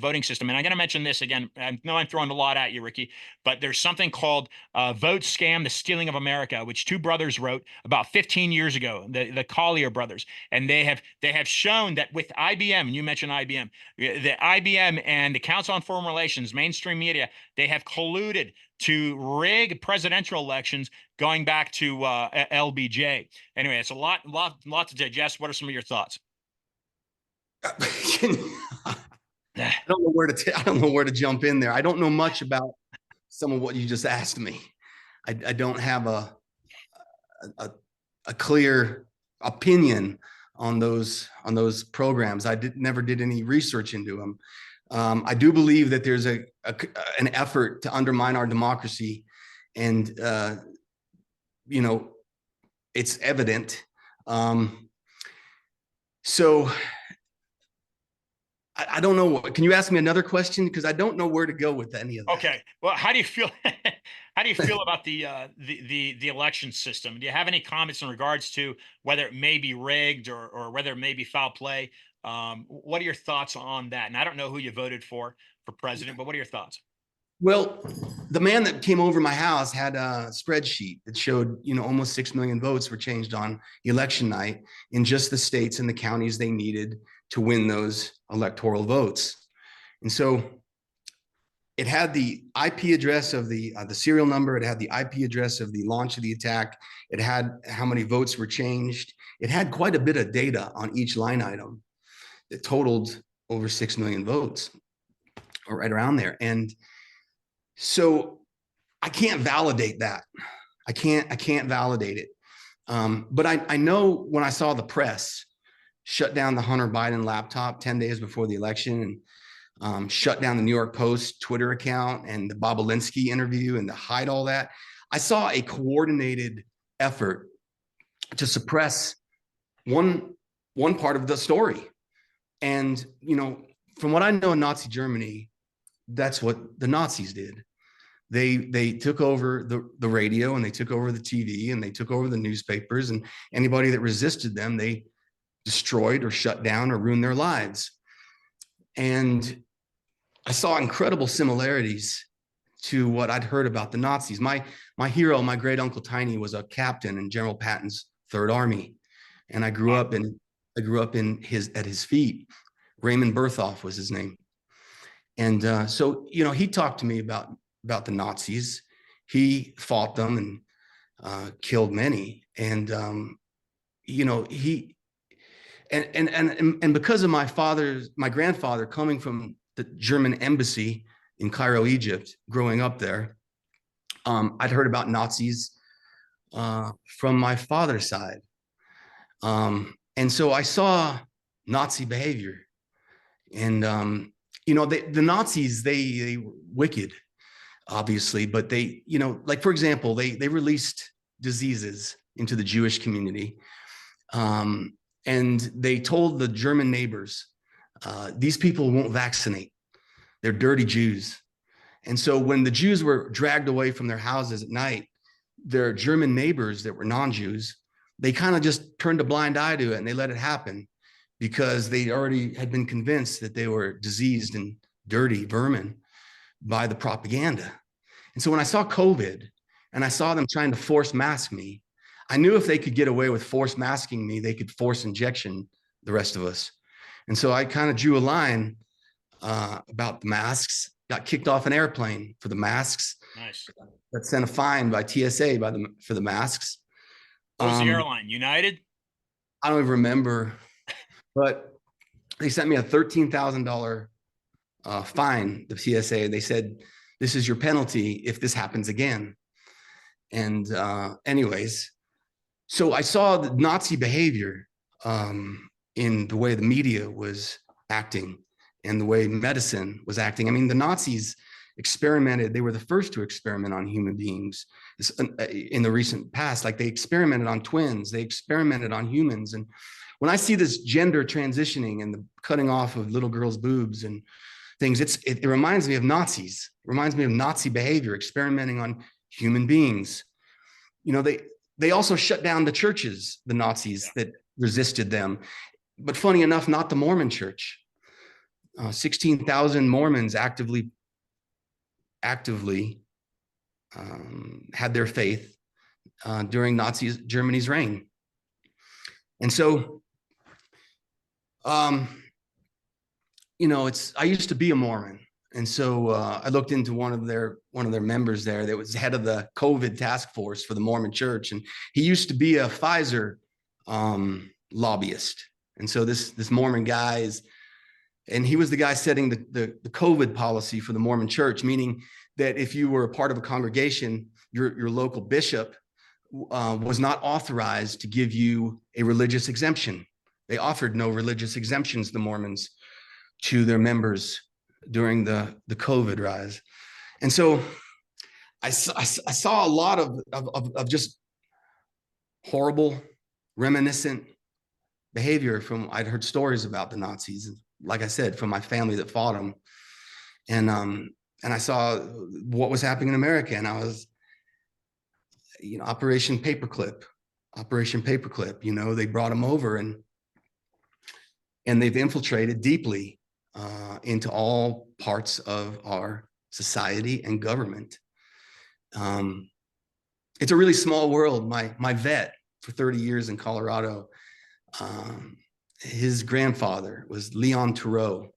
voting system? And I'm going to mention this again. I know I'm throwing a lot at you, Ricky, but there's something called Vote Scam, The Stealing of America, which two brothers wrote about 15 years ago, the Collier brothers. And they have shown that with IBM, and you mentioned IBM, the IBM and the Council on Foreign Relations, mainstream media, they have colluded to rig presidential elections going back to LBJ. Anyway, it's a lot to digest. What are some of your thoughts? I don't know where to jump in there. I don't know much about some of what you just asked me. I don't have a clear opinion on those programs. I never did any research into them. I do believe that there's an effort to undermine our democracy, and it's evident. So I don't know. Can you ask me another question? Because I don't know where to go with any of that. Okay. Well, how do you feel? How do you feel about the election system? Do you have any comments in regards to whether it may be rigged or whether it may be foul play? What are your thoughts on that? And I don't know who you voted for president, but what are your thoughts? Well, the man that came over my house had a spreadsheet that showed, almost 6 million votes were changed on election night in just the states and the counties they needed to win those electoral votes. And so it had the IP address of the serial number. It had the IP address of the launch of the attack. It had how many votes were changed. It had quite a bit of data on each line item that totaled over 6 million votes, or right around there. And so I can't validate that. I can't validate it. But I know when I saw the press shut down the Hunter Biden laptop 10 days before the election, and shut down the New York Post Twitter account and the Bobolinsky interview, and to hide all that, I saw a coordinated effort to suppress one part of the story. And, from what I know in Nazi Germany, that's what the Nazis did. They took over the radio, and they took over the TV, and they took over the newspapers, and anybody that resisted them, they destroyed or shut down or ruined their lives. And I saw incredible similarities to what I'd heard about the Nazis. My hero, my great uncle Tiny, was a captain in General Patton's Third Army, and I grew up at his feet. Raymond Berthoff was his name. And so he talked to me about the Nazis. He fought them and killed many. And he and because of my grandfather coming from the German embassy in Cairo, Egypt, growing up there, I'd heard about Nazis from my father's side. And so I saw Nazi behavior, and the Nazis, they were wicked, obviously, but they, like, for example, they released diseases into the Jewish community, and they told the German neighbors, these people won't vaccinate. They're dirty Jews. And so when the Jews were dragged away from their houses at night, their German neighbors that were non-Jews, they kind of just turned a blind eye to it, and they let it happen because they already had been convinced that they were diseased and dirty vermin by the propaganda. And so when I saw COVID and I saw them trying to force mask me, I knew if they could get away with force masking me, they could force injection the rest of us. And so I kind of drew a line about the masks, got kicked off an airplane for the masks. Nice. Got sent a fine by TSA for the masks. What was the airline? United? I don't even remember, but they sent me a $13,000 fine, the CSA. They said, this is your penalty if this happens again. And anyways, so I saw the Nazi behavior in the way the media was acting and the way medicine was acting. I mean, the Nazis experimented, they were the first to experiment on human beings in the recent past. Like, they experimented on twins, they experimented on humans. And when I see this gender transitioning and the cutting off of little girls' boobs and things, it reminds me of Nazis. It reminds me of Nazi behavior, experimenting on human beings. You know, they also shut down the churches, the Nazis that resisted them. But funny enough, not the Mormon church. 16,000 Mormons actively had their faith during Nazi Germany's reign. And so, I used to be a Mormon. And so I looked into one of their members there that was head of the COVID task force for the Mormon church. And he used to be a Pfizer lobbyist. And so this Mormon guy and he was the guy setting the COVID policy for the Mormon church, meaning that if you were a part of a congregation, your local bishop was not authorized to give you a religious exemption. They offered no religious exemptions, the Mormons, to their members during the COVID rise. And so I saw a lot of just horrible, reminiscent behavior from, I'd heard stories about the Nazis, like I said, from my family that fought them. And I saw what was happening in America, and I was, Operation Paperclip, they brought them over and they've infiltrated deeply into all parts of our society and government. It's a really small world. My vet for 30 years in Colorado, his grandfather was Leon Thoreau,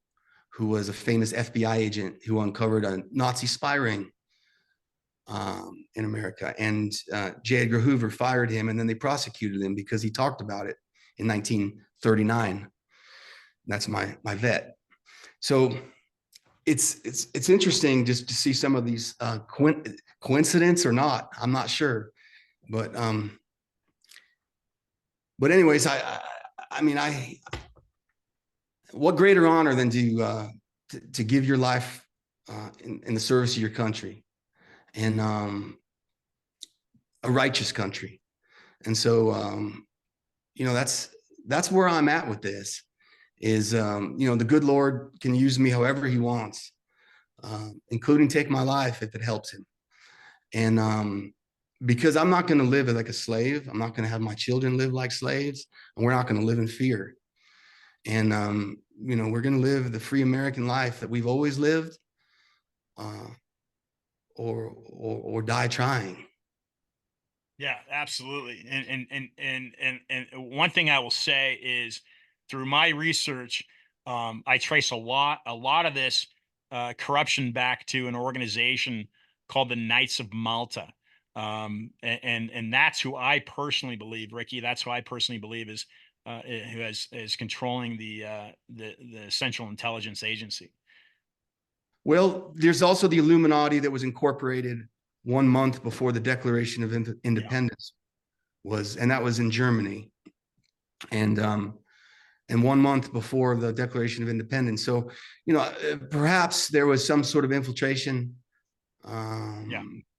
who was a famous FBI agent who uncovered a Nazi spy ring in America. And J. Edgar Hoover fired him, and then they prosecuted him because he talked about it in 1939. That's my vet. So it's interesting just to see some of these coincidence or not. I'm not sure, but anyways, I mean, what greater honor than to give your life in the service of your country and a righteous country. And so, that's where I'm at with this. Is the good Lord can use me however he wants, including take my life if it helps him. And because I'm not going to live like a slave, I'm not going to have my children live like slaves, and we're not going to live in fear. And we're going to live the free American life that we've always lived, or die trying. Yeah, absolutely. And one thing I will say is, through my research, I trace a lot of this corruption back to an organization called the Knights of Malta. And that's who I personally believe, Ricky. That's who I personally believe is who is controlling the Central Intelligence Agency. Well, there's also the Illuminati that was incorporated 1 month before the Declaration of Independence was, and that was in Germany. And 1 month before the Declaration of Independence. So, perhaps there was some sort of infiltration,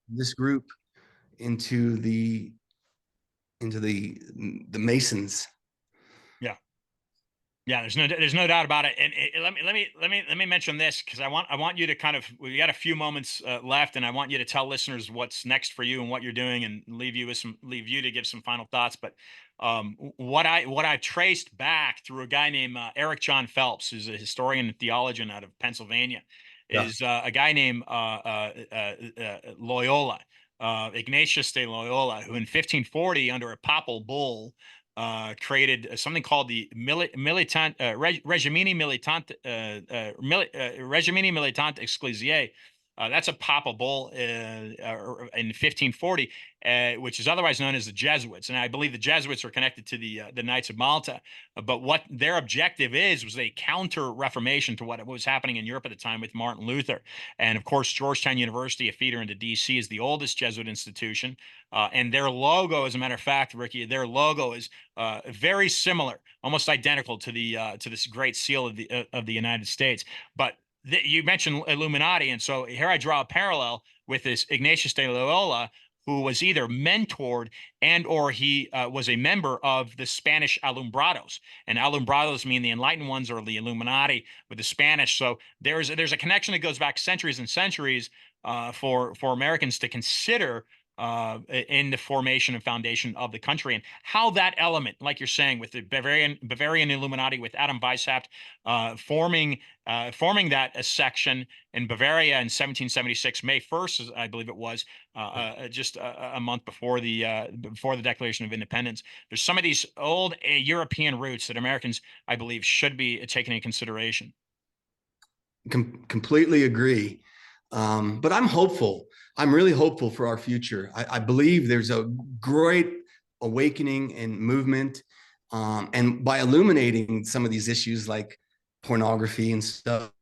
this group into the Masons. Yeah, there's no doubt about it. And let me mention this, because I want you to we got a few moments left, and I want you to tell listeners what's next for you and what you're doing, and leave you to give some final thoughts. But what I traced back through a guy named Eric John Phelps, who's a historian and theologian out of Pennsylvania, is a guy named Loyola, Ignatius de Loyola, who in 1540, under a papal bull, created something called the Regimini Militante Ecclesiae, That's a Papa Bull in 1540, which is otherwise known as the Jesuits. And I believe the Jesuits are connected to the Knights of Malta. But what their objective was a counter Reformation to what was happening in Europe at the time with Martin Luther. And of course, Georgetown University, a feeder into DC, is the oldest Jesuit institution. And their logo, as a matter of fact, Ricky, their logo is very similar, almost identical to this great seal of the United States. But you mentioned Illuminati, and so here I draw a parallel with this Ignatius de Loyola, who was either mentored and or he was a member of the Spanish Alumbrados, and Alumbrados mean the enlightened ones, or the Illuminati with the Spanish. So there's a connection that goes back centuries and centuries for Americans to consider in the formation and foundation of the country, and how that element, like you're saying, with the Bavarian Illuminati, with Adam Weishaupt forming that a section in Bavaria in 1776, May 1st, I believe it was, just a month before the Declaration of Independence. There's some of these old European roots that Americans, I believe, should be taken into consideration. Completely agree. But I'm hopeful. I'm really hopeful for our future. I believe there's a great awakening and movement. And by illuminating some of these issues like pornography and stuff,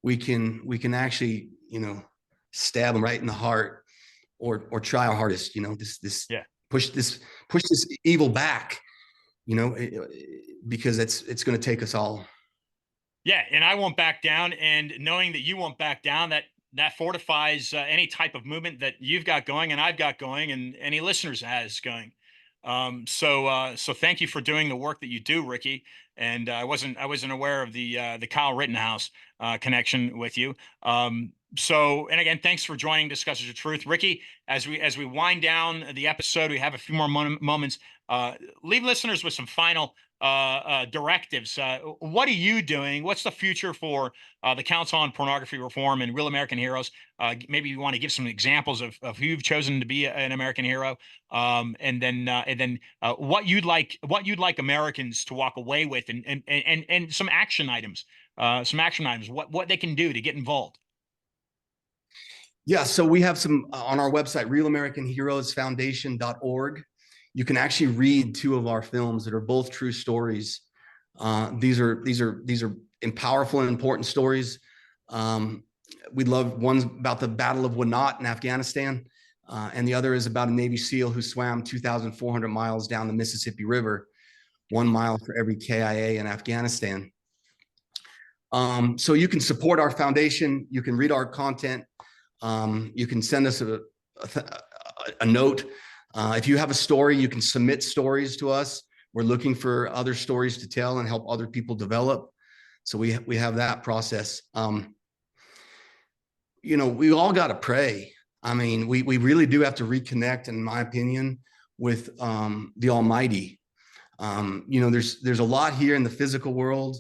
we can actually, stab them right in the heart, or try our hardest, push this evil back, because it's going to take us all. Yeah, and I won't back down. And knowing that you won't back down, that fortifies any type of movement that you've got going, and I've got going, and any listeners has going. So thank you for doing the work that you do, Ricky. And I wasn't aware of the Kyle Rittenhouse connection with you. And again, thanks for joining Discussions of Truth, Ricky. As we wind down the episode, we have a few more moments. Leave listeners with some final directives. What are you doing? What's the future for the Council on Pornography Reform and Real American Heroes? Maybe you want to give some examples of who you've chosen to be an American hero, and then what you'd like Americans to walk away with, and some action items. What they can do to get involved. Yeah, so we have some on our website, realamericanheroesfoundation.org. You can actually read two of our films that are both true stories. These are powerful and important stories. We love one's about the Battle of Wanat in Afghanistan, and the other is about a Navy SEAL who swam 2,400 miles down the Mississippi River, 1 mile for every KIA in Afghanistan. So you can support our foundation. You can read our content. You can send us a note. If you have a story, you can submit stories to us. We're looking for other stories to tell and help other people develop. So we have that process. We all got to pray. I mean, we really do have to reconnect, in my opinion, with the Almighty. There's a lot here in the physical world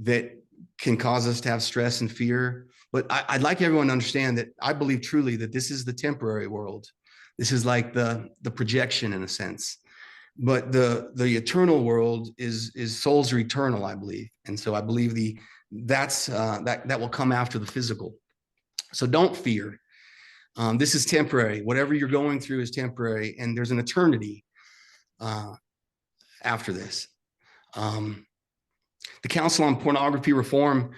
that can cause us to have stress and fear. But I'd like everyone to understand that I believe truly that this is the temporary world. This is like the projection in a sense. But the eternal world is souls are eternal, I believe. And so I believe that will come after the physical. So don't fear. This is temporary. Whatever you're going through is temporary, and there's an eternity after this. The Council on Pornography Reform,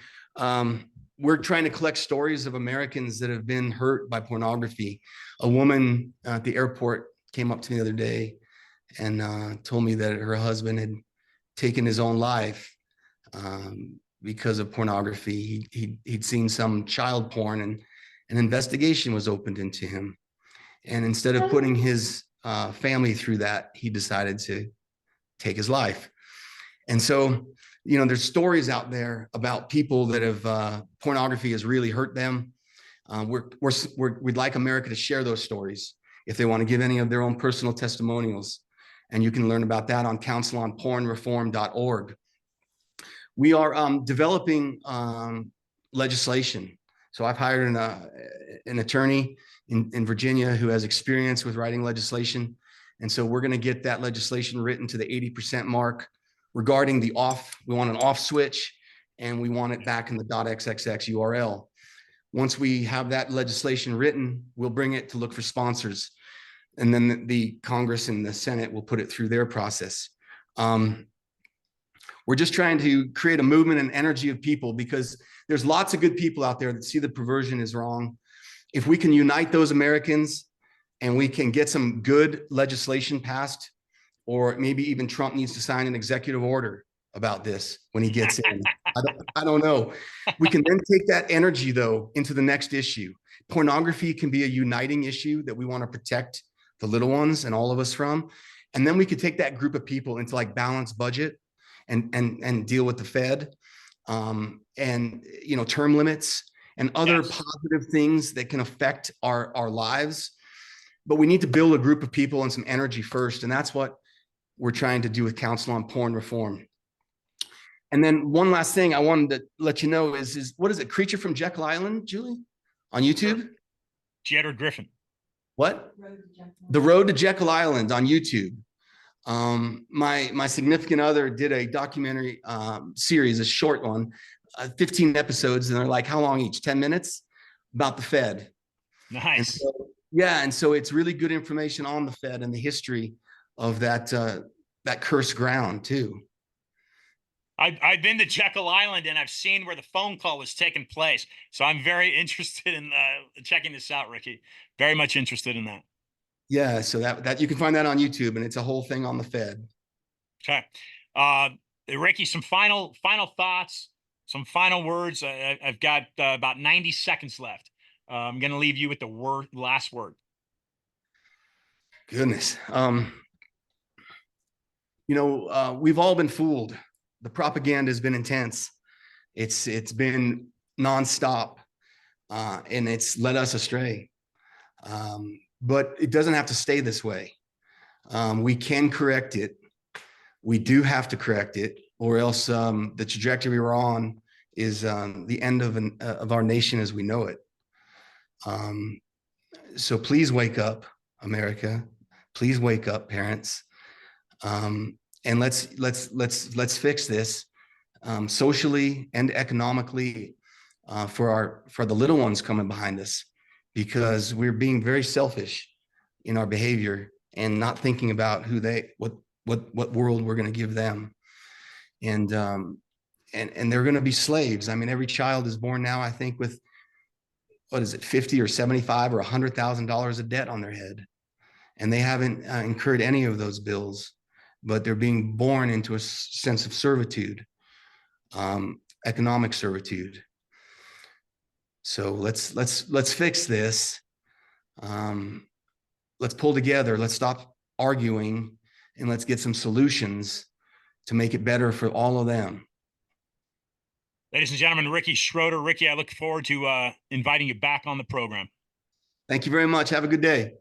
we're trying to collect stories of Americans that have been hurt by pornography. A woman at the airport came up to me the other day and told me that her husband had taken his own life because of pornography. He'd seen some child porn, and an investigation was opened into him. And instead of putting his family through that, he decided to take his life. And so, there's stories out there about people that have pornography has really hurt them. We'd like America to share those stories if they want to give any of their own personal testimonials. And you can learn about that on councilonpornreform.org. We are developing legislation. So I've hired an attorney in Virginia who has experience with writing legislation. And so we're going to get that legislation written to the 80% mark regarding we want an off switch, and we want it back in the .xxx URL. Once we have that legislation written, we'll bring it to look for sponsors. And then the Congress and the Senate will put it through their process. We're just trying to create a movement and energy of people, because there's lots of good people out there that see the perversion is wrong. If we can unite those Americans and we can get some good legislation passed, or maybe even Trump needs to sign an executive order about this when he gets in. I don't know. We can then take that energy, though, into the next issue. Pornography can be a uniting issue that we want to protect the little ones and all of us from. And then we could take that group of people into like balanced budget and deal with the Fed, and term limits and other positive things that can affect our lives. But we need to build a group of people and some energy first. And that's what we're trying to do with Council on Porn Reform. And then one last thing I wanted to let you know is what is it? Creature from Jekyll Island, Julie, on YouTube? Jedward Griffin. What? The Road to Jekyll Island on YouTube. My significant other did a documentary series, a short one, 15 episodes, and they're like, how long each? 10 minutes, about the Fed. Nice. And so it's really good information on the Fed and the history of that cursed ground too. I've been to Jekyll Island and I've seen where the phone call was taking place. So I'm very interested in checking this out, Ricky. Very much interested in that. Yeah, so that you can find that on YouTube, and it's a whole thing on the Fed. Okay. Ricky, some final thoughts, some final words. I've got about 90 seconds left. I'm going to leave you with the last word. Goodness. We've all been fooled. The propaganda has been intense. It's been nonstop, and it's led us astray. But it doesn't have to stay this way. We can correct it. We do have to correct it, or else the trajectory we're on is the end of our nation as we know it. So please wake up, America. Please wake up, parents. And let's fix this socially and economically for the little ones coming behind us, because we're being very selfish in our behavior and not thinking about what world we're going to give them. And they're going to be slaves. I mean, every child is born now, I think, with what is it, $50 or $75 or $100,000 of debt on their head, and they haven't incurred any of those bills, but they're being born into a sense of servitude, economic servitude. So let's fix this. Let's pull together. Let's stop arguing, and let's get some solutions to make it better for all of them. Ladies and gentlemen, Ricky Schroder. Ricky, I look forward to inviting you back on the program. Thank you very much. Have a good day.